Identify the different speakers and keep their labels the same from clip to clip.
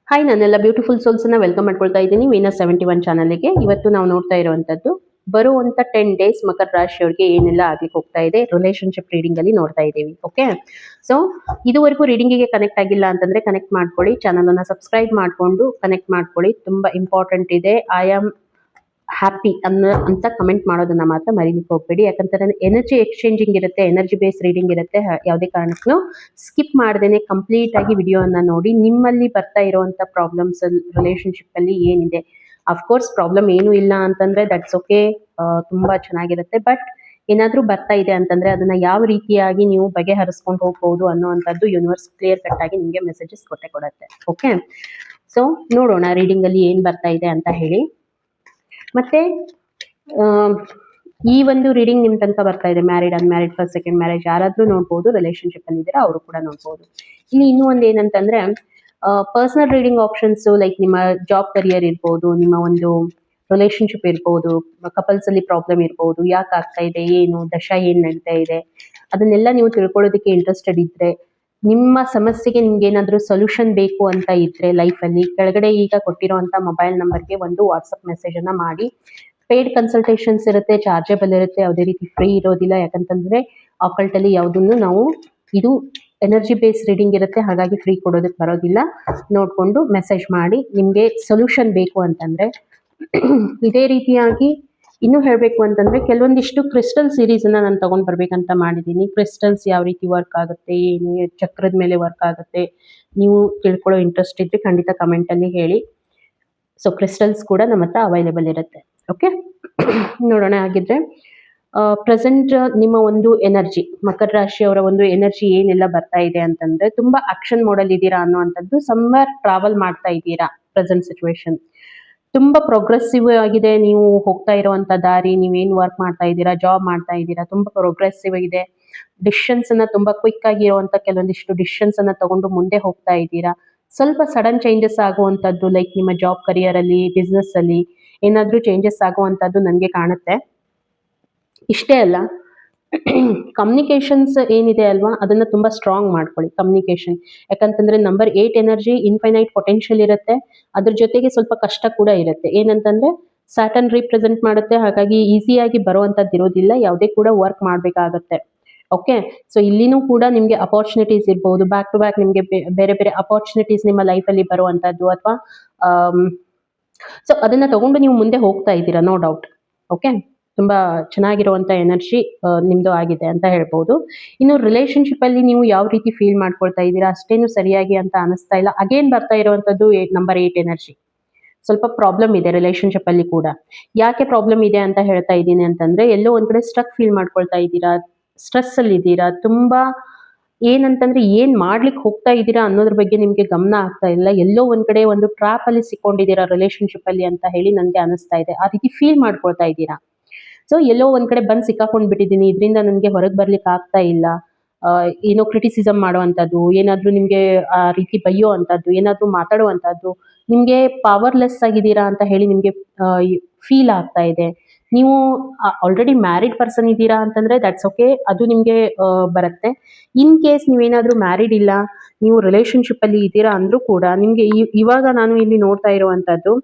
Speaker 1: Hi, ನನ್ನೆಲ್ಲ beautiful ಸೋಲ್ಸ್ನ welcome ಮಾಡ್ಕೊಳ್ತಾ ಇದ್ದೀನಿ ವೀನಸ್ 71 ಚಾನಲ್ಗೆ. ಇವತ್ತು ನಾವು ನೋಡ್ತಾ ಇರುವಂತದ್ದು ಬರುವಂತ 10 ಡೇಸ್ ಮಕರ ರಾಶಿಯವರಿಗೆ ಏನೆಲ್ಲ ಆಗ್ಲಿಕ್ಕೆ ಹೋಗ್ತಾ ಇದೆ ರಿಲೇಶನ್ಶಿಪ್ ರೀಡಿಂಗ್ ಅಲ್ಲಿ ನೋಡ್ತಾ ಇದ್ದೀವಿ. ಓಕೆ, ಸೊ ಇದುವರೆಗೂ ರೀಡಿಂಗಿಗೆ ಕನೆಕ್ಟ್ ಆಗಿಲ್ಲ ಅಂತಂದ್ರೆ ಕನೆಕ್ಟ್ ಮಾಡ್ಕೊಳ್ಳಿ, ಚಾನಲ್ ಅನ್ನ ಸಬ್ಸ್ಕ್ರೈಬ್ ಮಾಡ್ಕೊಂಡು ಕನೆಕ್ಟ್ ಮಾಡ್ಕೊಳ್ಳಿ. ತುಂಬಾ ಇಂಪಾರ್ಟೆಂಟ್ ಇದೆ. ಐ ಆಮ್ ಹ್ಯಾಪಿ ಅಂತ ಕಮೆಂಟ್ ಮಾಡೋದನ್ನ ಮಾತ್ರ ಮರೀಲಿಕ್ಕೆ ಹೋಗ್ಬೇಡಿ. ಯಾಕಂತಂದ್ರೆ ಎನರ್ಜಿ ಎಕ್ಸ್ಚೇಂಜಿಂಗ್ ಇರುತ್ತೆ, ಎನರ್ಜಿ ಬೇಸ್ ರೀಡಿಂಗ್ ಇರುತ್ತೆ. ಯಾವುದೇ ಕಾರಣಕ್ಕೂ ಸ್ಕಿಪ್ ಮಾಡ್ದೇನೆ ಕಂಪ್ಲೀಟ್ ಆಗಿ ವಿಡಿಯೋನ ನೋಡಿ. ನಿಮ್ಮಲ್ಲಿ ಬರ್ತಾ ಇರುವಂತ ಪ್ರಾಬ್ಲಮ್ಸ್ ರಿಲೇಶನ್ಶಿಪ್ ಅಲ್ಲಿ ಏನಿದೆ, ಅಫ್ಕೋರ್ಸ್ ಪ್ರಾಬ್ಲಮ್ ಏನು ಇಲ್ಲ ಅಂತಂದ್ರೆ ದಟ್ಸ್ ಓಕೆ, ತುಂಬಾ ಚೆನ್ನಾಗಿರುತ್ತೆ. ಬಟ್ ಏನಾದ್ರೂ ಬರ್ತಾ ಇದೆ ಅಂತಂದ್ರೆ ಅದನ್ನ ಯಾವ ರೀತಿಯಾಗಿ ನೀವು ಬಗೆಹರಿಸ್ಕೊಂಡು ಹೋಗ್ಬಹುದು ಅನ್ನುವಂಥದ್ದು ಯೂನಿವರ್ಸ್ ಕ್ಲಿಯರ್ ಕಟ್ ಆಗಿ ನಿಮಗೆ ಮೆಸೇಜಸ್ ಕೊಡುತ್ತೆ. ಓಕೆ, ಸೊ ನೋಡೋಣ ರೀಡಿಂಗ್ ಅಲ್ಲಿ ಏನ್ ಬರ್ತಾ ಇದೆ ಅಂತ ಹೇಳಿ. ಮತ್ತೆ ಈ ಒಂದು ರೀಡಿಂಗ್ ನಿಮ್ ತನಕ ಬರ್ತಾ ಇದೆ married, unmarried, first second marriage ಯಾರಾದ್ರೂ ನೋಡ್ಬೋದು, ರಿಲೇಶನ್ಶಿಪ್ ಅಲ್ಲಿ ಇದ್ದೀರಾ ಅವರು ಕೂಡ ನೋಡ್ಬೋದು. ಇಲ್ಲಿ ಇನ್ನೂ ಒಂದು ಏನಂತಂದ್ರೆ ಪರ್ಸನಲ್ ರೀಡಿಂಗ್ ಆಪ್ಷನ್ಸ್ ಲೈಕ್ ನಿಮ್ಮ ಜಾಬ್ ಕರಿಯರ್ ಇರ್ಬೋದು, ನಿಮ್ಮ ಒಂದು ರಿಲೇಶನ್ಶಿಪ್ ಇರ್ಬೋದು, ಕಪಲ್ಸ್ ಅಲ್ಲಿ ಪ್ರಾಬ್ಲಮ್ ಇರ್ಬೋದು, ಯಾಕೆ ಆಗ್ತಾ ಇದೆ, ಏನು ದಶಾ ಏನ್ ನಡೀತಾ ಇದೆ, ಅದನ್ನೆಲ್ಲ ನೀವು ತಿಳ್ಕೊಳ್ಳೋದಕ್ಕೆ ಇಂಟ್ರೆಸ್ಟೆಡ್ ಇದ್ರೆ, ನಿಮ್ಮ ಸಮಸ್ಯೆಗೆ ನಿಮ್ಗೆ ಏನಾದ್ರೂ ಸೊಲ್ಯೂಷನ್ ಬೇಕು ಅಂತ ಇದ್ರೆ ಲೈಫ್ ಅಲ್ಲಿ ಕೆಳಗಡೆ ಈಗ ಕೊಟ್ಟಿರುವಂತ ಮೊಬೈಲ್ ನಂಬರ್ಗೆ ಒಂದು ವಾಟ್ಸಪ್ ಮೆಸೇಜ್ ಅನ್ನ ಮಾಡಿ. ಪೇಡ್ ಕನ್ಸಲ್ಟೇಷನ್ಸ್ ಇರುತ್ತೆ, ಚಾರ್ಜಬಲ್ ಇರುತ್ತೆ, ಯಾವುದೇ ರೀತಿ ಫ್ರೀ ಇರೋದಿಲ್ಲ. ಯಾಕಂತಂದ್ರೆ ಆಕಲ್ಟ್ ಅಲ್ಲಿ ಯಾವುದನ್ನು ನಾವು ಇದು ಎನರ್ಜಿ ಬೇಸ್ ರೀಡಿಂಗ್ ಇರುತ್ತೆ, ಹಾಗಾಗಿ ಫ್ರೀ ಕೊಡೋದಕ್ಕೆ ಬರೋದಿಲ್ಲ. ನೋಡ್ಕೊಂಡು ಮೆಸೇಜ್ ಮಾಡಿ ನಿಮ್ಗೆ ಸೊಲ್ಯೂಷನ್ ಬೇಕು ಅಂತಂದ್ರೆ. ಇದೇ ರೀತಿಯಾಗಿ ಇನ್ನೂ ಹೇಳಬೇಕು ಅಂತಂದ್ರೆ ಕೆಲವೊಂದಿಷ್ಟು ಕ್ರಿಸ್ಟಲ್ ಸೀರೀಸ್ ಅನ್ನ ನಾನು ತಗೊಂಡ್ ಬರ್ಬೇಕಂತ ಮಾಡಿದ್ದೀನಿ. ಕ್ರಿಸ್ಟಲ್ಸ್ ಯಾವ ರೀತಿ ವರ್ಕ್ ಆಗುತ್ತೆ, ಏನು ಚಕ್ರದ ಮೇಲೆ ವರ್ಕ್ ಆಗುತ್ತೆ, ನೀವು ತಿಳ್ಕೊಳ್ಳೋ ಇಂಟ್ರೆಸ್ಟ್ ಇದ್ರೆ ಖಂಡಿತ ಕಮೆಂಟ್ ಅಲ್ಲಿ ಹೇಳಿ. ಸೊ ಕ್ರಿಸ್ಟಲ್ಸ್ ಕೂಡ ನಮ್ಮ ಹತ್ರ ಅವೈಲೇಬಲ್ ಇರುತ್ತೆ. ಓಕೆ, ನೋಡೋಣ. ಹಾಗಿದ್ರೆ ಪ್ರೆಸೆಂಟ್ ನಿಮ್ಮ ಒಂದು ಎನರ್ಜಿ, ಮಕರ ರಾಶಿಯವರ ಒಂದು ಎನರ್ಜಿ ಏನೆಲ್ಲ ಬರ್ತಾ ಇದೆ ಅಂತಂದ್ರೆ ತುಂಬಾ ಆಕ್ಷನ್ ಮೋಡಲ್ ಇದ್ದೀರಾ ಅನ್ನುವಂಥದ್ದು. ಸಮ್ವೇರ್ ಟ್ರಾವೆಲ್ ಮಾಡ್ತಾ ಇದ್ದೀರಾ. ಪ್ರೆಸೆಂಟ್ ಸಿಚುವೇಶನ್ ತುಂಬಾ ಪ್ರೋಗ್ರೆಸಿವ್ ಆಗಿದೆ. ನೀವು ಹೋಗ್ತಾ ಇರುವಂತ ದಾರಿ, ನೀವೇನು ವರ್ಕ್ ಮಾಡ್ತಾ ಇದ್ದೀರಾ, ಜಾಬ್ ಮಾಡ್ತಾ ಇದ್ದೀರಾ, ತುಂಬಾ ಪ್ರೋಗ್ರೆಸಿವ್ ಆಗಿದೆ. ಡಿಸಿಷನ್ಸ್ ಅನ್ನ ತುಂಬಾ ಕ್ವಿಕ್ ಆಗಿರುವಂತ ಕೆಲವೊಂದಿಷ್ಟು ಡಿಸಿಷನ್ಸ್ ಅನ್ನ ತಗೊಂಡು ಮುಂದೆ ಹೋಗ್ತಾ ಇದ್ದೀರಾ. ಸ್ವಲ್ಪ ಸಡನ್ ಚೇಂಜಸ್ ಆಗುವಂತದ್ದು ಲೈಕ್ ನಿಮ್ಮ ಜಾಬ್ ಕರಿಯರ್ ಅಲ್ಲಿ, ಬಿಸ್ನೆಸ್ ಅಲ್ಲಿ ಏನಾದ್ರೂ ಚೇಂಜಸ್ ಆಗುವಂತದ್ದು ನನಗೆ ಕಾಣುತ್ತೆ. ಇಷ್ಟೇ ಅಲ್ಲ, ಕಮ್ಯುನಿಕೇಶನ್ಸ್ ಏನಿದೆ ಅಲ್ವಾ, ಅದನ್ನ ತುಂಬಾ ಸ್ಟ್ರಾಂಗ್ ಮಾಡ್ಕೊಳ್ಳಿ ಕಮ್ಯುನಿಕೇಶನ್. ಯಾಕಂತಂದ್ರೆ ನಂಬರ್ 8 ಎನರ್ಜಿ ಇನ್ಫೈನೈಟ್ ಪೊಟೆನ್ಷಿಯಲ್ ಇರುತ್ತೆ, ಅದ್ರ ಜೊತೆಗೆ ಸ್ವಲ್ಪ ಕಷ್ಟ ಕೂಡ ಇರುತ್ತೆ. ಏನಂತಂದ್ರೆ ಸ್ಯಾಟರ್ನ್ ರೀಪ್ರೆಸೆಂಟ್ ಮಾಡುತ್ತೆ, ಹಾಗಾಗಿ ಈಸಿಯಾಗಿ ಬರುವಂತದ್ದು ಇರೋದಿಲ್ಲ, ಯಾವುದೇ ಕೂಡ ವರ್ಕ್ ಮಾಡ್ಬೇಕಾಗತ್ತೆ. ಓಕೆ, ಸೊ ಇಲ್ಲಿನೂ ಕೂಡ ನಿಮ್ಗೆ ಅಪಾರ್ಚುನಿಟೀಸ್ ಇರ್ಬೋದು, ಬ್ಯಾಕ್ ಟು ಬ್ಯಾಕ್ ನಿಮ್ಗೆ ಬೇರೆ ಬೇರೆ ಅಪಾರ್ಚುನಿಟೀಸ್ ನಿಮ್ಮ ಲೈಫಲ್ಲಿ ಬರುವಂತದ್ದು, ಅಥವಾ ಸೊ ಅದನ್ನ ತಗೊಂಡು ನೀವು ಮುಂದೆ ಹೋಗ್ತಾ ಇದ್ದೀರಾ, ನೋ ಡೌಟ್. ಓಕೆ, ತುಂಬಾ ಚೆನ್ನಾಗಿರುವಂತ ಎನರ್ಜಿ ನಿಮ್ದು ಆಗಿದೆ ಅಂತ ಹೇಳ್ಬೋದು. ಇನ್ನು ರಿಲೇಶನ್ಶಿಪ್ ಅಲ್ಲಿ ನೀವು ಯಾವ ರೀತಿ ಫೀಲ್ ಮಾಡ್ಕೊಳ್ತಾ ಇದ್ದೀರಾ ಅಷ್ಟೇನು ಸರಿಯಾಗಿ ಅಂತ ಅನಿಸ್ತಾ ಇಲ್ಲ. ಅಗೇನ್ ಬರ್ತಾ ಇರುವಂತದ್ದು ನಂಬರ್ 8 ಎನರ್ಜಿ. ಸ್ವಲ್ಪ ಪ್ರಾಬ್ಲಮ್ ಇದೆ ರಿಲೇಶನ್ಶಿಪ್ ಅಲ್ಲಿ ಕೂಡ. ಯಾಕೆ ಪ್ರಾಬ್ಲಮ್ ಇದೆ ಅಂತ ಹೇಳ್ತಾ ಇದ್ದೀನಿ ಅಂತಂದ್ರೆ ಎಲ್ಲೋ ಒಂದ್ ಕಡೆ ಸ್ಟ್ರಕ್ ಫೀಲ್ ಮಾಡ್ಕೊಳ್ತಾ ಇದ್ದೀರಾ, ಸ್ಟ್ರೆಸ್ ಅಲ್ಲಿ ಇದ್ದೀರಾ. ತುಂಬಾ ಏನಂತಂದ್ರೆ ಏನ್ ಮಾಡ್ಲಿಕ್ಕೆ ಹೋಗ್ತಾ ಇದ್ದೀರಾ ಅನ್ನೋದ್ರ ಬಗ್ಗೆ ನಿಮ್ಗೆ ಗಮನ ಆಗ್ತಾ ಇಲ್ಲ. ಎಲ್ಲೋ ಒಂದ್ ಕಡೆ ಒಂದು ಟ್ರಾಪ್ ಅಲ್ಲಿ ಸಿಕ್ಕೊಂಡಿದ್ದೀರಾ ರಿಲೇಶನ್ಶಿಪ್ ಅಲ್ಲಿ ಅಂತ ಹೇಳಿ ನನ್ಗೆ ಅನಿಸ್ತಾ ಇದೆ. ಆ ರೀತಿ ಫೀಲ್ ಮಾಡ್ಕೊಳ್ತಾ ಇದ್ದೀರಾ. ಸೊ ಎಲ್ಲೋ ಒಂದ್ ಕಡೆ ಬಂದ್ ಸಿಕ್ಕಾಕೊಂಡ್ ಬಿಟ್ಟಿದ್ದೀನಿ, ಇದರಿಂದ ನನಗೆ ಹೊರಗೆ ಬರ್ಲಿಕ್ಕೆ ಆಗ್ತಾ ಇಲ್ಲ. ಏನೋ ಕ್ರಿಟಿಸಿಸಮ್ ಮಾಡುವಂಥದ್ದು, ಏನಾದ್ರೂ ನಿಮ್ಗೆ ಆ ರೀತಿ ಬೈಯೋ ಅಂತದ್ದು, ಏನಾದ್ರೂ ಮಾತಾಡುವಂಥದ್ದು, ನಿಮ್ಗೆ ಪವರ್ಲೆಸ್ ಆಗಿದ್ದೀರಾ ಅಂತ ಹೇಳಿ ನಿಮ್ಗೆ ಫೀಲ್ ಆಗ್ತಾ ಇದೆ. ನೀವು ಆಲ್ರೆಡಿ ಮ್ಯಾರಿಡ್ ಪರ್ಸನ್ ಇದ್ದೀರಾ ಅಂತಂದ್ರೆ ದಟ್ಸ್ ಓಕೆ, ಅದು ನಿಮ್ಗೆ ಬರುತ್ತೆ. ಇನ್ ಕೇಸ್ ನೀವೇನಾದ್ರೂ ಮ್ಯಾರಿಡ್ ಇಲ್ಲ, ನೀವು ರಿಲೇಶನ್ಶಿಪ್ ಅಲ್ಲಿ ಇದ್ದೀರಾ ಅಂದ್ರೂ ಕೂಡ ನಿಮ್ಗೆ ಇವಾಗ ನಾನು ಇಲ್ಲಿ ನೋಡ್ತಾ ಇರುವಂತದ್ದು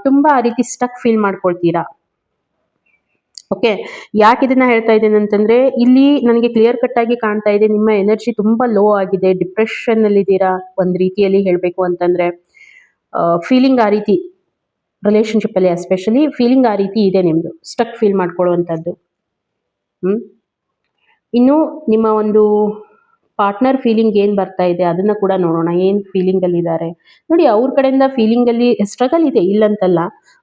Speaker 1: ತುಂಬಾ ಆ ರೀತಿ ಸ್ಟಕ್ ಫೀಲ್ ಮಾಡ್ಕೊಳ್ತೀರಾ. ಓಕೆ, ಯಾಕೆ ಇದನ್ನ ಹೇಳ್ತಾ ಇದ್ದೇನೆ ಅಂತಂದ್ರೆ ಇಲ್ಲಿ ನನಗೆ ಕ್ಲಿಯರ್ ಕಟ್ ಆಗಿ ಕಾಣ್ತಾ ಇದೆ ನಿಮ್ಮ ಎನರ್ಜಿ ತುಂಬಾ ಲೋ ಆಗಿದೆ, ಡಿಪ್ರೆಷನ್ ಅಲ್ಲಿ ಇದ್ದೀರಾ. ಒಂದ್ ರೀತಿಯಲ್ಲಿ ಹೇಳ್ಬೇಕು ಅಂತಂದ್ರೆ ಫೀಲಿಂಗ್ ಆ ರೀತಿ ರಿಲೇಶನ್ಶಿಪ್ ಅಲ್ಲಿ ಎಸ್ಪೆಷಲಿ ಫೀಲಿಂಗ್ ಆ ರೀತಿ ಇದೆ ನಿಮ್ದು, ಸ್ಟಕ್ ಫೀಲ್ ಮಾಡ್ಕೊಳ್ಳುವಂಥದ್ದು. ಇನ್ನು ನಿಮ್ಮ ಒಂದು ಪಾರ್ಟ್ನರ್ ಫೀಲಿಂಗ್ ಏನ್ ಬರ್ತಾ ಇದೆ ಅದನ್ನ ಕೂಡ ನೋಡೋಣ. ಏನ್ ಫೀಲಿಂಗ್ ಅಲ್ಲಿ ಇದ್ದಾರೆ ನೋಡಿ. ಅವ್ರ ಕಡೆಯಿಂದ ಫೀಲಿಂಗ್ ಅಲ್ಲಿ ಸ್ಟ್ರಗಲ್ ಇದೆ, ಇಲ್ಲಂತಲ್ಲ,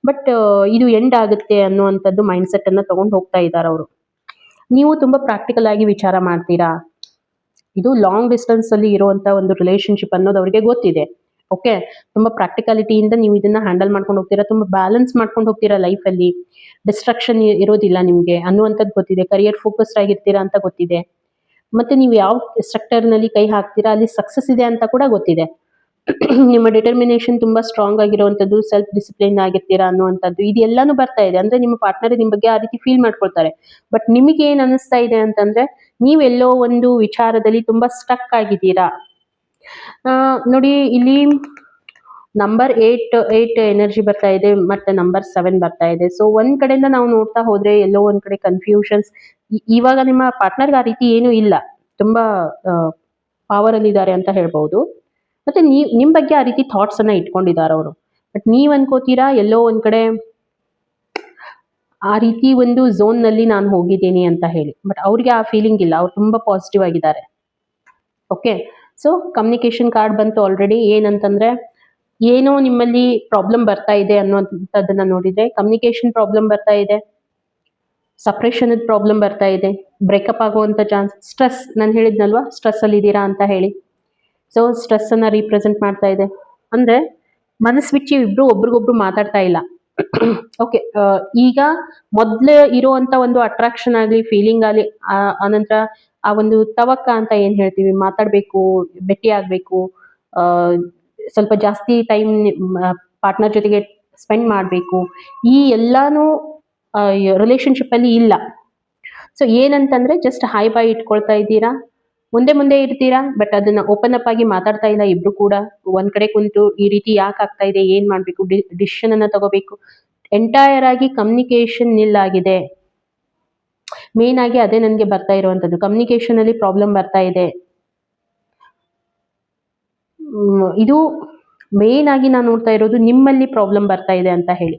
Speaker 1: ಬಟ್ ಇದು ಎಂಡ್ ಆಗುತ್ತೆ ಅನ್ನುವಂಥದ್ದು ಮೈಂಡ್ ಸೆಟ್ ಅನ್ನ ತಗೊಂಡು ಹೋಗ್ತಾ ಇದ್ದಾರೆ ಅವರು. ನೀವು ತುಂಬಾ ಪ್ರಾಕ್ಟಿಕಲ್ ಆಗಿ ವಿಚಾರ ಮಾಡ್ತೀರಾ. ಇದು ಲಾಂಗ್ ಡಿಸ್ಟೆನ್ಸ್ ಅಲ್ಲಿ ಇರುವಂತ ಒಂದು ರಿಲೇಶನ್ಶಿಪ್ ಅನ್ನೋದು ಅವರಿಗೆ ಗೊತ್ತಿದೆ. ಓಕೆ, ತುಂಬಾ ಪ್ರಾಕ್ಟಿಕಾಲಿಟಿಯಿಂದ ನೀವು ಇದನ್ನ ಹ್ಯಾಂಡಲ್ ಮಾಡ್ಕೊಂಡು ಹೋಗ್ತೀರಾ, ತುಂಬಾ ಬ್ಯಾಲೆನ್ಸ್ ಮಾಡ್ಕೊಂಡು ಹೋಗ್ತೀರಾ ಲೈಫ್ ಅಲ್ಲಿ. ಡಿಸ್ಟ್ರಕ್ಷನ್ ಇರೋದಿಲ್ಲ ನಿಮ್ಗೆ ಅನ್ನುವಂಥದ್ದು ಗೊತ್ತಿದೆ. ಕರಿಯರ್ ಫೋಕಸ್ಡ್ ಆಗಿರ್ತೀರಾ ಅಂತ ಗೊತ್ತಿದೆ. ಮತ್ತೆ ನೀವು ಯಾವ ಸೆಕ್ಟರ್ ನಲ್ಲಿ ಕೈ ಹಾಕ್ತೀರಾ ಅಲ್ಲಿ ಸಕ್ಸಸ್ ಇದೆ ಅಂತ ಕೂಡ ಗೊತ್ತಿದೆ. ನಿಮ್ಮ ಡಿಟರ್ಮಿನೇಷನ್ ತುಂಬಾ ಸ್ಟ್ರಾಂಗ್ ಆಗಿರುವಂತದ್ದು, ಸೆಲ್ಫ್ ಡಿಸಿಪ್ಲಿನ್ ಆಗಿರ್ತೀರಾ ಅನ್ನುವಂಥದ್ದು, ಇದೆಲ್ಲಾನು ಬರ್ತಾ ಇದೆ. ಅಂದ್ರೆ ನಿಮ್ಮ ಪಾರ್ಟ್ನರ್ ನಿಮ್ ಬಗ್ಗೆ ಆ ರೀತಿ ಫೀಲ್ ಮಾಡ್ಕೊಳ್ತಾರೆ. ಬಟ್ ನಿಮಗೆ ಏನ್ ಅನಿಸ್ತಾ ಇದೆ ಅಂತಂದ್ರೆ ನೀವೆಲ್ಲೋ ಒಂದು ವಿಚಾರದಲ್ಲಿ ತುಂಬಾ ಸ್ಟಕ್ ಆಗಿದ್ದೀರಾ. ನೋಡಿ ಇಲ್ಲಿ ನಂಬರ್ 8 ಎನರ್ಜಿ ಬರ್ತಾ ಇದೆ, ಮತ್ತೆ ನಂಬರ್ 7 ಬರ್ತಾ ಇದೆ. ಸೊ ಒಂದ್ ಕಡೆಯಿಂದ ನಾವು ನೋಡ್ತಾ ಹೋದ್ರೆ ಎಲ್ಲೋ ಒಂದ್ ಕಡೆ ಕನ್ಫ್ಯೂಷನ್ಸ್. ಇವಾಗ ನಿಮ್ಮ ಪಾರ್ಟ್ನರ್ಗೆ ಆ ರೀತಿ ಏನೂ ಇಲ್ಲ, ತುಂಬಾ ಪವರ್ ಅಲ್ಲಿ ಇದ್ದಾರೆ ಅಂತ ಹೇಳ್ಬಹುದು. ಮತ್ತೆ ನಿಮ್ ಬಗ್ಗೆ ಆ ರೀತಿ ಥಾಟ್ಸ್ ಅನ್ನ ಇಟ್ಕೊಂಡಿದ್ದಾರೆ ಅವರು. ಬಟ್ ನೀವ್ ಅನ್ಕೋತೀರಾ ಎಲ್ಲೋ ಒಂದ್ ಕಡೆ ಆ ರೀತಿ ಒಂದು ಝೋನ್ ನಲ್ಲಿ ನಾನು ಹೋಗಿದ್ದೀನಿ ಅಂತ ಹೇಳಿ. ಬಟ್ ಅವ್ರಿಗೆ ಆ ಫೀಲಿಂಗ್ ಇಲ್ಲ, ಅವ್ರು ತುಂಬಾ ಪಾಸಿಟಿವ್ ಆಗಿದ್ದಾರೆ. ಓಕೆ, ಸೊ ಕಮ್ಯುನಿಕೇಶನ್ ಕಾರ್ಡ್ ಬಂತು ಆಲ್ರೆಡಿ. ಏನಂತಂದ್ರೆ ಏನೋ ನಿಮ್ಮಲ್ಲಿ ಪ್ರಾಬ್ಲಮ್ ಬರ್ತಾ ಇದೆ ಅನ್ನೋಂಥದ್ದನ್ನ ನೋಡಿದ್ರೆ, ಕಮ್ಯುನಿಕೇಶನ್ ಪ್ರಾಬ್ಲಮ್ ಬರ್ತಾ ಇದೆ, ಸಪ್ರೇಷನ್ ಪ್ರಾಬ್ಲಮ್ ಬರ್ತಾ ಇದೆ, ಬ್ರೇಕಪ್ ಆಗುವಂತ ಚಾನ್ಸ್, ಸ್ಟ್ರೆಸ್, ನಾನು ಹೇಳಿದ್ನಲ್ವಾ ಸ್ಟ್ರೆಸ್ ಅಲ್ಲಿ ಇದ್ದೀರಾ ಅಂತ ಹೇಳಿ. ಸೊ ಸ್ಟ್ರೆಸ್ ಅನ್ನ ರೀಪ್ರೆಸೆಂಟ್ ಮಾಡ್ತಾ ಇದೆ. ಅಂದ್ರೆ ಮನಸ್ಸು ಬಿಚ್ಚಿ ಇಬ್ರು ಒಬ್ರಿಗೊಬ್ರು ಮಾತಾಡ್ತಾ ಇಲ್ಲ. ಓಕೆ, ಈಗ ಮೊದ್ಲೇ ಇರುವಂತ ಒಂದು ಅಟ್ರಾಕ್ಷನ್ ಆಗ್ಲಿ, ಫೀಲಿಂಗ್ ಆಗ್ಲಿ, ಆನಂತರ ಆ ಒಂದು ತವಕ್ಕ ಅಂತ ಏನ್ ಹೇಳ್ತೀವಿ, ಮಾತಾಡ್ಬೇಕು, ಭೇಟಿ ಆಗ್ಬೇಕು, ಆ ಸ್ವಲ್ಪ ಜಾಸ್ತಿ ಟೈಮ್ ಪಾರ್ಟ್ನರ್ ಜೊತೆಗೆ ಸ್ಪೆಂಡ್ ಮಾಡ್ಬೇಕು, ಈ ಎಲ್ಲಾನು ರಿಲೇಶನ್ಶಿಪ್ ಅಲ್ಲಿ ಇಲ್ಲ. ಸೊ ಏನಂತಂದ್ರೆ ಜಸ್ಟ್ ಹಾಯ್ ಬಾಯ್ ಇಟ್ಕೊಳ್ತಾ ಇದ್ದೀರಾ, ಮುಂದೆ ಮುಂದೆ ಇರ್ತೀರಾ, ಬಟ್ ಅದನ್ನ ಓಪನ್ ಅಪ್ ಆಗಿ ಮಾತಾಡ್ತಾ ಇಲ್ಲ ಇಬ್ರು ಕೂಡ. ಒಂದ್ ಕಡೆ ಕುಂತು ಈ ರೀತಿ ಯಾಕೆ ಆಗ್ತಾ ಇದೆ, ಏನ್ ಮಾಡ್ಬೇಕು, ಡಿಸಿಷನ್ ಅನ್ನ ತಗೋಬೇಕು. ಎಂಟೈರ್ ಆಗಿ ಕಮ್ಯುನಿಕೇಶನ್ ನಿಲ್ ಆಗಿದೆ. ಮೇನ್ ಆಗಿ ಅದೇ ನನಗೆ ಬರ್ತಾ ಇರುವಂತದ್ದು, ಕಮ್ಯುನಿಕೇಶನ್ ಅಲ್ಲಿ ಪ್ರಾಬ್ಲಮ್ ಬರ್ತಾ ಇದೆ. ಇದು ಮೇನ್ ಆಗಿ ನಾನು ನೋಡ್ತಾ ಇರೋದು ನಿಮ್ಮಲ್ಲಿ ಪ್ರಾಬ್ಲಮ್ ಬರ್ತಾ ಇದೆ ಅಂತ ಹೇಳಿ.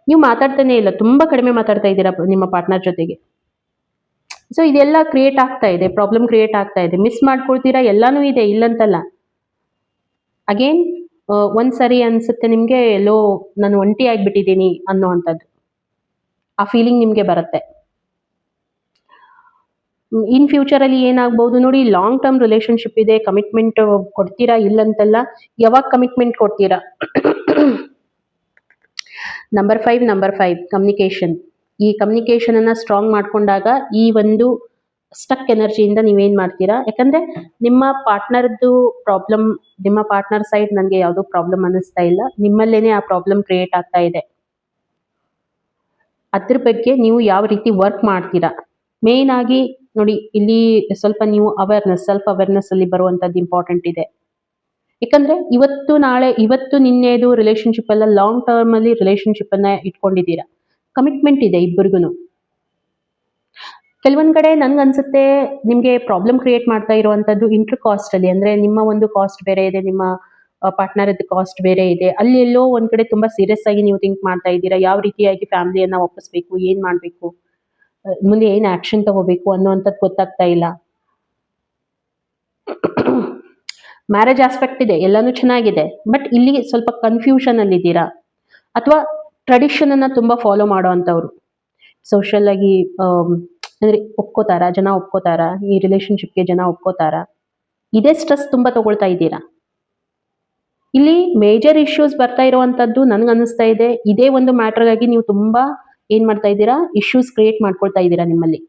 Speaker 1: ನೀವು ಮಾತಾಡ್ತಾನೆ ಇಲ್ಲ, ತುಂಬಾ ಕಡಿಮೆ ಮಾತಾಡ್ತಾ ಇದ್ದೀರಾ ನಿಮ್ಮ ಪಾರ್ಟ್ನರ್ ಜೊತೆಗೆ. ಸೊ ಇದೆಲ್ಲ ಕ್ರಿಯೇಟ್ ಆಗ್ತಾ ಇದೆ, ಪ್ರಾಬ್ಲಮ್ ಕ್ರಿಯೇಟ್ ಆಗ್ತಾ ಇದೆ. ಮಿಸ್ ಮಾಡ್ಕೊಳ್ತೀರಾ, ಎಲ್ಲಾನು ಇದೆ, ಇಲ್ಲಂತಲ್ಲ. ಅಗೇನ್ ಒಂದ್ ಸರಿ ಅನ್ಸುತ್ತೆ ನಿಮ್ಗೆ ಎಲ್ಲೋ ನಾನು ಒಂಟಿ ಆಗ್ಬಿಟ್ಟಿದ್ದೀನಿ ಅನ್ನೋವಂಥದ್ದು, ಆ ಫೀಲಿಂಗ್ ನಿಮ್ಗೆ ಬರುತ್ತೆ. ಇನ್ ಫ್ಯೂಚರ್ ಅಲ್ಲಿ ಏನಾಗ್ಬಹುದು ನೋಡಿ, ಲಾಂಗ್ ಟರ್ಮ್ ರಿಲೇಶನ್ಶಿಪ್ ಇದೆ, ಕಮಿಟ್ಮೆಂಟ್ ಕೊಡ್ತೀರಾ, ಇಲ್ಲಂತಲ್ಲ. ಯಾವಾಗ ಕಮಿಟ್ಮೆಂಟ್ ಕೊಡ್ತೀರಾ? Number 5 communication. ಈ ಕಮ್ಯುನಿಕೇಶನ್ ಅನ್ನ ಸ್ಟ್ರಾಂಗ್ ಮಾಡ್ಕೊಂಡಾಗ ಈ ಒಂದು ಸ್ಟಕ್ ಎನರ್ಜಿಯಿಂದ ನೀವೇನ್ ಮಾಡ್ತೀರಾ? ಯಾಕಂದ್ರೆ ನಿಮ್ಮ ಪಾರ್ಟ್ನರ್ದು ಪ್ರಾಬ್ಲಮ್, ನಿಮ್ಮ ಪಾರ್ಟ್ನರ್ ಸೈಡ್ ನನಗೆ ಯಾವ್ದೋ ಪ್ರಾಬ್ಲಮ್ ಅನ್ನಿಸ್ತಾ ಇಲ್ಲ, ನಿಮ್ಮಲ್ಲೇನೆ ಆ ಪ್ರಾಬ್ಲಮ್ ಕ್ರಿಯೇಟ್ ಆಗ್ತಾ ಇದೆ. ಅದ್ರ ಬಗ್ಗೆ ನೀವು ಯಾವ ರೀತಿ ವರ್ಕ್ ಮಾಡ್ತೀರಾ? ಮೇನ್ ಆಗಿ ನೋಡಿ, ಇಲ್ಲಿ ಸ್ವಲ್ಪ ನೀವು ಅವೇರ್ನೆಸ್, ಸೆಲ್ಫ್ ಅವೇರ್ನೆಸ್ ಅಲ್ಲಿ ಬರುವಂತದ್ದು ಇಂಪಾರ್ಟೆಂಟ್ ಇದೆ. ಯಾಕಂದ್ರೆ ಇವತ್ತು ನಾಳೆ, ಇವತ್ತು ನಿನ್ನೆದು ರಿಲೇಶನ್ಶಿಪ್ ಎಲ್ಲ ಲಾಂಗ್ ಟರ್ಮ್ ಅಲ್ಲಿ ರಿಲೇಶನ್ಶಿಪ್ ಅನ್ನ ಇಟ್ಕೊಂಡಿದ್ದೀರಾ, ಕಮಿಟ್ಮೆಂಟ್ ಇದೆ ಇಬ್ಬರಿಗೂ. ಕೆಲವೊಂದ್ ಕಡೆ ನನ್ಗೆ ಅನ್ಸುತ್ತೆ ನಿಮ್ಗೆ ಪ್ರಾಬ್ಲಮ್ ಕ್ರಿಯೇಟ್ ಮಾಡ್ತಾ ಇರುವಂತದ್ದು ಇಂಟರ್ ಕಾಸ್ಟ್ ಅಲ್ಲಿ. ಅಂದ್ರೆ ನಿಮ್ಮ ಒಂದು ಕಾಸ್ಟ್ ಬೇರೆ ಇದೆ, ನಿಮ್ಮ ಪಾರ್ಟ್ನರ್ ಕಾಸ್ಟ್ ಬೇರೆ ಇದೆ. ಅಲ್ಲಿ ಎಲ್ಲೋ ಒಂದ್ ಕಡೆ ತುಂಬಾ ಸೀರಿಯಸ್ ಆಗಿ ನೀವು ಥಿಂಕ್ ಮಾಡ್ತಾ ಇದ್ದೀರಾ, ಯಾವ ರೀತಿಯಾಗಿ ಫ್ಯಾಮಿಲಿಯನ್ನ ಒಪ್ಪಿಸ್ಬೇಕು, ಏನ್ ಮಾಡ್ಬೇಕು, ಮುಂದೆ ಏನ್ ಆಕ್ಷನ್ ತಗೋಬೇಕು ಅನ್ನೋಂಥದ್ದು ಗೊತ್ತಾಗ್ತಾ ಇಲ್ಲ. ಮ್ಯಾರೇಜ್ ಆಸ್ಪೆಕ್ಟ್ ಇದೆ, ಎಲ್ಲಾನು ಚೆನ್ನಾಗಿದೆ, ಬಟ್ ಇಲ್ಲಿ ಸ್ವಲ್ಪ ಕನ್ಫ್ಯೂಷನ್ ಅಲ್ಲಿ ಇದ್ದೀರಾ. ಅಥವಾ ಟ್ರೆಡಿಷನ್ ಅನ್ನ ತುಂಬಾ ಫಾಲೋ ಮಾಡೋ ಅಂತವ್ರು, ಸೋಷಿಯಲ್ ಆಗಿ ಅಂದ್ರೆ ಒಪ್ಕೋತಾರ, ಜನ ಒಪ್ಕೋತಾರ, ಈ ರಿಲೇಶನ್ಶಿಪ್ಗೆ ಜನ ಒಪ್ಕೋತಾರ, ಇದೇ ಸ್ಟ್ರೆಸ್ ತುಂಬಾ ತಗೊಳ್ತಾ ಇದ್ದೀರಾ. ಇಲ್ಲಿ ಮೇಜರ್ ಇಶ್ಯೂಸ್ ಬರ್ತಾ ಇರುವಂತದ್ದು ನನ್ಗೆ ಅನಿಸ್ತಾ ಇದೆ, ಇದೇ ಒಂದು ಮ್ಯಾಟರ್ ಆಗಿ ನೀವು ತುಂಬಾ ಏನ್ ಮಾಡ್ತಾ ಇದ್ದೀರಾ, ಇಶ್ಯೂಸ್ ಕ್ರಿಯೇಟ್ ಮಾಡ್ಕೊಳ್ತಾ ಇದ್ದೀರಾ ನಿಮ್ಮಲ್ಲಿ.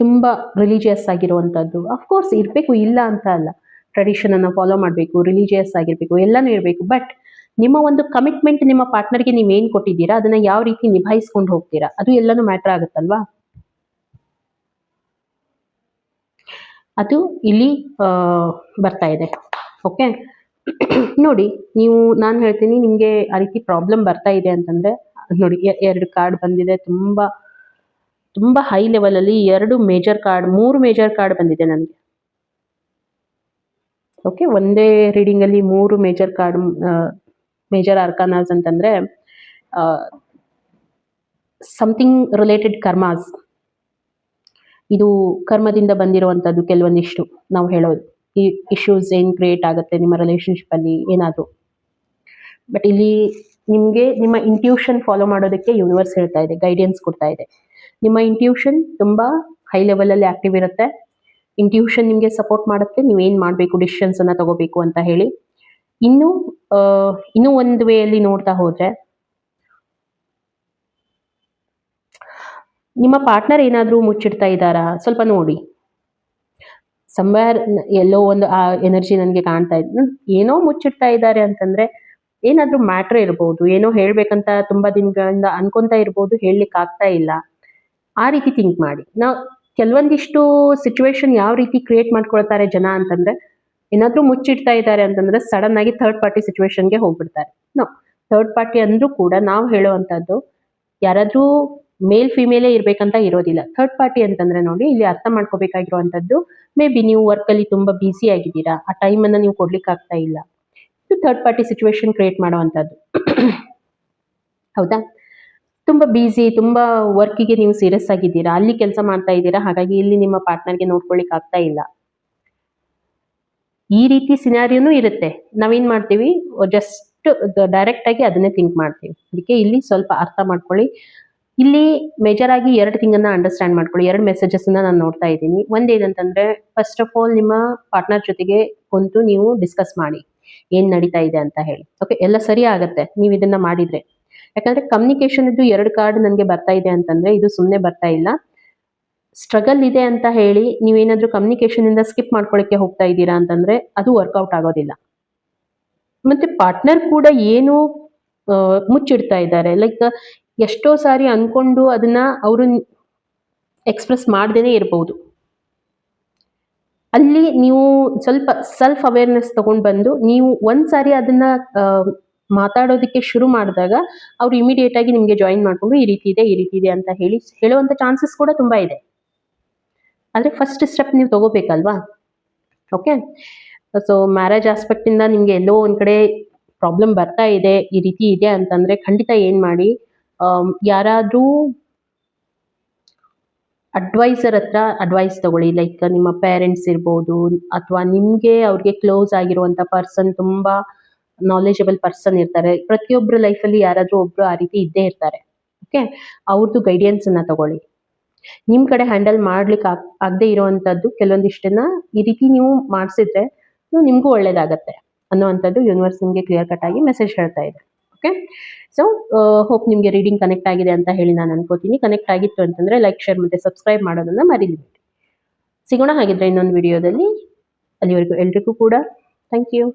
Speaker 1: ತುಂಬಾ ರಿಲಿಜಿಯಸ್ ಆಗಿರುವಂತದ್ದು ಅಫ್ಕೋರ್ಸ್ ಇರ್ಬೇಕು, ಇಲ್ಲ ಅಂತ ಅಲ್ಲ. ಟ್ರೆಡಿಷನ್ ಅನ್ನ ಫಾಲೋ ಮಾಡಬೇಕು, ರಿಲಿಜಿಯಸ್ ಆಗಿರ್ಬೇಕು, ಎಲ್ಲಾನು ಇರಬೇಕು. ಬಟ್ ನಿಮ್ಮ ಒಂದು ಕಮಿಟ್ಮೆಂಟ್ ನಿಮ್ಮ ಪಾರ್ಟ್ನರ್ಗೆ ನೀವೇನ್ ಕೊಟ್ಟಿದ್ದೀರಾ, ಅದನ್ನ ಯಾವ ರೀತಿ ನಿಭಾಯಿಸ್ಕೊಂಡು ಹೋಗ್ತೀರಾ, ಅದು ಎಲ್ಲಾನು ಮ್ಯಾಟರ್ ಆಗುತ್ತಲ್ವಾ. ಅದು ಇಲ್ಲಿ ಬರ್ತಾ ಇದೆ. ಓಕೆ, ನೋಡಿ, ನಾನು ಹೇಳ್ತೀನಿ ನಿಮ್ಗೆ ಆ ರೀತಿ ಪ್ರಾಬ್ಲಮ್ ಬರ್ತಾ ಇದೆ ಅಂತಂದ್ರೆ ನೋಡಿ, 2 ಕಾರ್ಡ್ ಬಂದಿದೆ, ತುಂಬಾ ತುಂಬಾ ಹೈ ಲೆವೆಲ್ ಅಲ್ಲಿ 2 ಮೇಜರ್ ಕಾರ್ಡ್, 3 ಮೇಜರ್ ಕಾರ್ಡ್ ಬಂದಿದೆ ನನಗೆ. ಓಕೆ, ಒಂದೇ ರೀಡಿಂಗ್ ಅಲ್ಲಿ 3 ಮೇಜರ್ ಕಾರ್ಡ್, ಮೇಜರ್ ಆರ್ಕಾನಾಸ್ ಅಂತಂದ್ರೆ ಸಮಥಿಂಗ್ ರಿಲೇಟೆಡ್ ಕರ್ಮಾಸ್. ಇದು ಕರ್ಮದಿಂದ ಬಂದಿರುವಂತದ್ದು ಕೆಲವೊಂದಿಷ್ಟು ನಾವು ಹೇಳೋದು. ಈ ಇಶ್ಯೂಸ್ ಏನ್ ಕ್ರಿಯೇಟ್ ಆಗುತ್ತೆ ನಿಮ್ಮ ರಿಲೇಶನ್ಶಿಪ್ ಅಲ್ಲಿ ಏನಾದ್ರು. ಬಟ್ ಇಲ್ಲಿ ನಿಮ್ಗೆ ನಿಮ್ಮ ಇಂಟ್ಯೂಷನ್ ಫಾಲೋ ಮಾಡೋದಕ್ಕೆ ಯೂನಿವರ್ಸ್ ಹೇಳ್ತಾ ಇದೆ, ಗೈಡೆನ್ಸ್ ಕೊಡ್ತಾ ಇದೆ. ನಿಮ್ಮ ಇಂಟ್ಯೂಷನ್ ತುಂಬಾ ಹೈ ಲೆವೆಲ್ ಅಲ್ಲಿ ಆಕ್ಟಿವ್ ಇರುತ್ತೆ. ಇಂಟ್ಯೂಷನ್ ನಿಮ್ಗೆ ಸಪೋರ್ಟ್ ಮಾಡುತ್ತೆ, ನೀವೇನ್ ಮಾಡ್ಬೇಕು, ಡಿಸಿಷನ್ಸ್ ಅನ್ನ ತಗೋಬೇಕು ಅಂತ ಹೇಳಿ. ಇನ್ನು ಒಂದು ವೇ ಅಲ್ಲಿ ನೋಡ್ತಾ ಹೋದ್ರೆ, ನಿಮ್ಮ ಪಾರ್ಟ್ನರ್ ಏನಾದ್ರೂ ಮುಚ್ಚಿಡ್ತಾ ಇದ್ದಾರಾ ಸ್ವಲ್ಪ ನೋಡಿ. ಸಂವೇರ್ ಎಲ್ಲೋ ಒಂದು ಆ ಎನರ್ಜಿ ನನಗೆ ಕಾಣ್ತಾ ಇದೆ, ಏನೋ ಮುಚ್ಚಿಡ್ತಾ ಇದ್ದಾರೆ ಅಂತಂದ್ರೆ ಏನಾದ್ರೂ ಮ್ಯಾಟ್ರ್ ಇರ್ಬೋದು, ಏನೋ ಹೇಳ್ಬೇಕಂತ ತುಂಬಾ ದಿನಗಳಿಂದ ಅನ್ಕೊಂತಾ ಇರ್ಬೋದು, ಹೇಳಲಿಕ್ಕೆ ಆಗ್ತಾ ಇಲ್ಲ. ಆ ರೀತಿ ಥಿಂಕ್ ಮಾಡಿ. ನಾವು ಕೆಲವೊಂದಿಷ್ಟು ಸಿಚುವೇಶನ್ ಯಾವ ರೀತಿ ಕ್ರಿಯೇಟ್ ಮಾಡ್ಕೊಳ್ತಾರೆ ಜನ ಅಂತಂದ್ರೆ, ಏನಾದ್ರೂ ಮುಚ್ಚಿಡ್ತಾ ಇದ್ದಾರೆ ಅಂತಂದ್ರೆ ಸಡನ್ ಆಗಿ ಥರ್ಡ್ ಪಾರ್ಟಿ ಸಿಚುವೇಶನ್ಗೆ ಹೋಗ್ಬಿಡ್ತಾರೆ. ನೋ, ಥರ್ಡ್ ಪಾರ್ಟಿ ಅಂದ್ರೂ ಕೂಡ ನಾವು ಹೇಳುವಂತದ್ದು ಯಾರಾದ್ರೂ ಮೇಲ್ ಫಿಮೇಲೇ ಇರ್ಬೇಕಂತ ಇರೋದಿಲ್ಲ. ಥರ್ಡ್ ಪಾರ್ಟಿ ಅಂತಂದ್ರೆ ನೋಡಿ, ಇಲ್ಲಿ ಅರ್ಥ ಮಾಡ್ಕೋಬೇಕಾಗಿರುವಂತದ್ದು, ಮೇ ಬಿ ನೀವು ವರ್ಕ್ ಅಲ್ಲಿ ತುಂಬಾ ಬ್ಯುಸಿ ಆಗಿದ್ದೀರಾ, ಆ ಟೈಮ್ ಅನ್ನ ನೀವು ಕೊಡ್ಲಿಕ್ಕೆ ಆಗ್ತಾ ಇಲ್ಲ, ಇದು ಥರ್ಡ್ ಪಾರ್ಟಿ ಸಿಚುವೇಶನ್ ಕ್ರಿಯೇಟ್ ಮಾಡುವಂತದ್ದು. ಹೌದಾ? ತುಂಬಾ ಬ್ಯುಸಿ, ತುಂಬಾ ವರ್ಕಿಗೆ ನೀವು ಸೀರಿಯಸ್ ಆಗಿದ್ದೀರಾ, ಅಲ್ಲಿ ಕೆಲಸ ಮಾಡ್ತಾ ಇದ್ದೀರಾ, ಹಾಗಾಗಿ ಇಲ್ಲಿ ನಿಮ್ಮ ಪಾರ್ಟ್ನರ್ಗೆ ನೋಡ್ಕೊಳ್ಳಿಕ್ ಆಗ್ತಾ ಇಲ್ಲ. ಈ ರೀತಿ ಸಿನಾರಿಯೋನು ಇರುತ್ತೆ. ನಾವೇನ್ ಮಾಡ್ತೀವಿ, ಜಸ್ಟ್ ಡೈರೆಕ್ಟ್ ಆಗಿ ಅದನ್ನೇ ಥಿಂಕ್ ಮಾಡ್ತೀವಿ. ಅದಕ್ಕೆ ಇಲ್ಲಿ ಸ್ವಲ್ಪ ಅರ್ಥ ಮಾಡ್ಕೊಳ್ಳಿ. ಇಲ್ಲಿ ಮೇಜರ್ ಆಗಿ 2 ಥಿಂಗನ್ನ ಅಂಡರ್ಸ್ಟ್ಯಾಂಡ್ ಮಾಡ್ಕೊಳ್ಳಿ. 2 ಮೆಸೇಜಸ್ ನಾನು ನೋಡ್ತಾ ಇದ್ದೀನಿ. ಒಂದೇನಂತಂದ್ರೆ, ಫಸ್ಟ್ ಆಫ್ ಆಲ್ ನಿಮ್ಮ ಪಾರ್ಟ್ನರ್ ಜೊತೆಗೆ ಕುಂತು ನೀವು ಡಿಸ್ಕಸ್ ಮಾಡಿ ಏನ್ ನಡೀತಾ ಇದೆ ಅಂತ ಹೇಳಿ. ಓಕೆ, ಎಲ್ಲ ಸರಿ ಆಗತ್ತೆ ನೀವು ಇದನ್ನ ಮಾಡಿದ್ರೆ. ಯಾಕಂದ್ರೆ ಕಮ್ಯುನಿಕೇಶನ್ ಇದ್ದು 2 ಕಾರ್ಡ್ ನನಗೆ ಬರ್ತಾ ಇದೆ ಅಂತಂದ್ರೆ ಇದು ಸುಮ್ಮನೆ ಬರ್ತಾ ಇಲ್ಲ. ಸ್ಟ್ರಗಲ್ ಇದೆ ಅಂತ ಹೇಳಿ ನೀವೇನಾದ್ರೂ ಕಮ್ಯುನಿಕೇಶನ್ ಇಂದ ಸ್ಕಿಪ್ ಮಾಡ್ಕೊಳ್ಳಿಕ್ಕೆ ಹೋಗ್ತಾ ಇದ್ದೀರಾ ಅಂತಂದ್ರೆ ಅದು ವರ್ಕೌಟ್ ಆಗೋದಿಲ್ಲ. ಮತ್ತೆ ಪಾರ್ಟ್ನರ್ ಕೂಡ ಏನು ಮುಚ್ಚಿಡ್ತಾ ಇದ್ದಾರೆ, ಲೈಕ್ ಎಷ್ಟೋ ಸಾರಿ ಅನ್ಕೊಂಡು ಅದನ್ನ ಅವರು ಎಕ್ಸ್ಪ್ರೆಸ್ ಮಾಡ್ದೇನೆ ಇರಬಹುದು. ಅಲ್ಲಿ ನೀವು ಸ್ವಲ್ಪ ಸೆಲ್ಫ್ ಅವೇರ್ನೆಸ್ ತಗೊಂಡ್ ಬಂದು ನೀವು ಒಂದ್ಸಾರಿ ಅದನ್ನ ಮಾತಾಡೋದಕ್ಕೆ ಶುರು ಮಾಡಿದಾಗ ಅವ್ರು ಇಮಿಡಿಯೇಟ್ ಆಗಿ ನಿಮ್ಗೆ ಜಾಯಿನ್ ಮಾಡ್ಕೊಂಡು ಈ ರೀತಿ ಇದೆ ಅಂತ ಹೇಳಿ ಹೇಳುವಂತ ಚಾನ್ಸಸ್ ಕೂಡ ತುಂಬಾ ಇದೆ. ಆದ್ರೆ ಫಸ್ಟ್ ಸ್ಟೆಪ್ ನೀವು ತಗೋಬೇಕಲ್ವಾ? ಓಕೆ, ಸೊ ಮ್ಯಾರೇಜ್ ಆಸ್ಪೆಕ್ಟ್ ಇಂದ ನಿಮ್ಗೆ ಎಲ್ಲೋ ಒಂದ್ ಕಡೆ ಪ್ರಾಬ್ಲಮ್ ಬರ್ತಾ ಇದೆ, ಈ ರೀತಿ ಇದೆ ಅಂತಂದ್ರೆ ಖಂಡಿತ ಏನ್ ಮಾಡಿ, ಯಾರಾದ್ರೂ ಅಡ್ವೈಸರ್ ಹತ್ರ ಅಡ್ವೈಸ್ ತಗೊಳ್ಳಿ. ಲೈಕ್ ನಿಮ್ಮ ಪೇರೆಂಟ್ಸ್ ಇರ್ಬೋದು, ಅಥವಾ ನಿಮ್ಗೆ ಅವ್ರಿಗೆ ಕ್ಲೋಸ್ ಆಗಿರುವಂತ ಪರ್ಸನ್, ತುಂಬಾ ನಾಲೆಜಬಲ್ ಪರ್ಸನ್ ಇರ್ತಾರೆ. ಪ್ರತಿಯೊಬ್ಬರು ಲೈಫಲ್ಲಿ ಯಾರಾದ್ರೂ ಒಬ್ರು ಆ ರೀತಿ ಇದ್ದೇ ಇರ್ತಾರೆ. ಓಕೆ, ಅವ್ರದ್ದು ಗೈಡೆನ್ಸ್ ಅನ್ನ ತಗೊಳ್ಳಿ. ನಿಮ್ ಕಡೆ ಹ್ಯಾಂಡಲ್ ಮಾಡ್ಲಿಕ್ಕೆ ಆಗದೆ ಇರುವಂತದ್ದು ಕೆಲವೊಂದಿಷ್ಟನ್ನ ಈ ರೀತಿ ನೀವು ಮಾಡಿಸಿದ್ರೆ ನಿಮ್ಗೂ ಒಳ್ಳೇದಾಗತ್ತೆ ಅನ್ನುವಂಥದ್ದು ಯೂನಿವರ್ಸ್ ನಿಮ್ಗೆ ಕ್ಲಿಯರ್ ಕಟ್ ಆಗಿ ಮೆಸೇಜ್ ಹೇಳ್ತಾ ಇದೆ. ಓಕೆ, ಸೊ ಹೋಪ್ ನಿಮ್ಗೆ ರೀಡಿಂಗ್ ಕನೆಕ್ಟ್ ಆಗಿದೆ ಅಂತ ಹೇಳಿ ನಾನು ಅನ್ಕೋತೀನಿ. ಕನೆಕ್ಟ್ ಆಗಿತ್ತು ಅಂತಂದ್ರೆ ಲೈಕ್, ಶೇರ್ ಮತ್ತೆ ಸಬ್ಸ್ಕ್ರೈಬ್ ಮಾಡೋದನ್ನ ಮರಿಬೇಡಿ. ಸಿಗೋಣ ಹಾಗಿದ್ರೆ ಇನ್ನೊಂದು ವಿಡಿಯೋದಲ್ಲಿ. ಅಲ್ಲಿವರೆಗೂ ಎಲ್ರಿಗೂ ಕೂಡ ಥ್ಯಾಂಕ್ ಯು.